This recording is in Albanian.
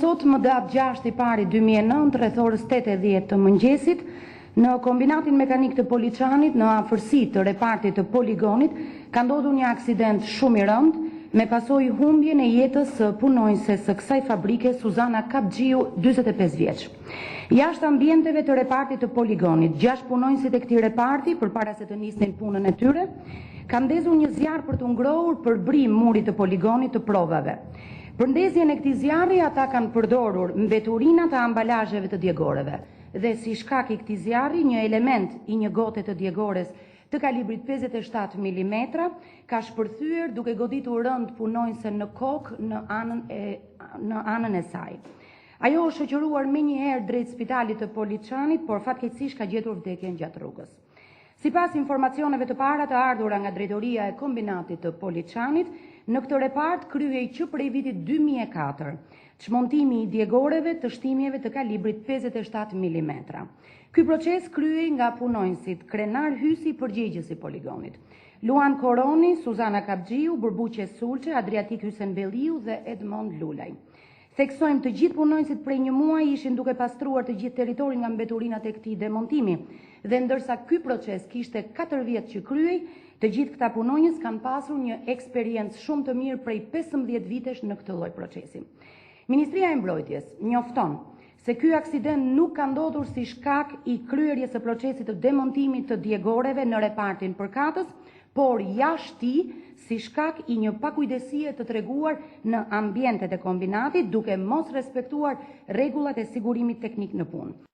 Sot më datë 6/1/2009, rreth orës 8:10 të mëngjesit, në kombinatin mekanik të Poliçanit, në afërsi të repartit të poligonit, ka ndodhur një aksident shumë i rëndë, me pasojë humbjen e jetës së punonjëses së kësaj fabrike, Suzana Kapxhiu, 45 vjeç. Jashtë ambienteve të repartit të poligonit, 6 punonjësit e këtij reparti, përpara se të nisnin punën e tyre, kanë ndezur një zjarr për të ngrohur përbrim murit të poligonit të provave. Për ndezjen e këtij zjarri, ata kanë përdorur mbeturina të ambalazheve të djegoreve dhe si shkak i këtij zjarri, një element i një gote të djegores të kalibrit 57 mm ka shpërthyer duke goditur rënd punonjëse në kokë në anën e saj. Ajo është shoqëruar menjëherë drejt spitalit të Poliçanit, por fatkeqësisht ka gjetur vdekjen gjatë rrugës. Sipas informacioneve të para të ardhura nga drejtoria e kombinatit të Poliçanit, në këtë repart kryhej që prej vitit 2004 çmontimi i djegoreve të shtimjeve të kalibrit 57 mm. Ky proces kryhej nga punonjësit Krenar Hysi, përgjegjës i poligonit, Luan Koroni, Suzana Kapxhiu, Burbuqe Sulçe, Adriatik Hysenbelliu dhe Edmond Lulaj. Theksojmë të gjithë punonjësit prej një muaji ishin duke pastruar të gjithë territorin nga mbeturinat e këtij demontimi, dhe ndërsa ky proces kishte 4 vjet që kryhej, të gjithë këta punonjës kanë pasur një eksperiencë shumë të mirë prej 15 vitesh në këtë lloj procesi. Ministria e Mbrojtjes njofton se ky aksident nuk ka ndodhur si shkak i kryerjes së procesit të demontimit të djegoreve në repartin përkatës, por jashtë tij si shkak i një pakujdesie të treguar në ambientet e kombinatit, duke mos respektuar rregullat e sigurimit teknik në punë.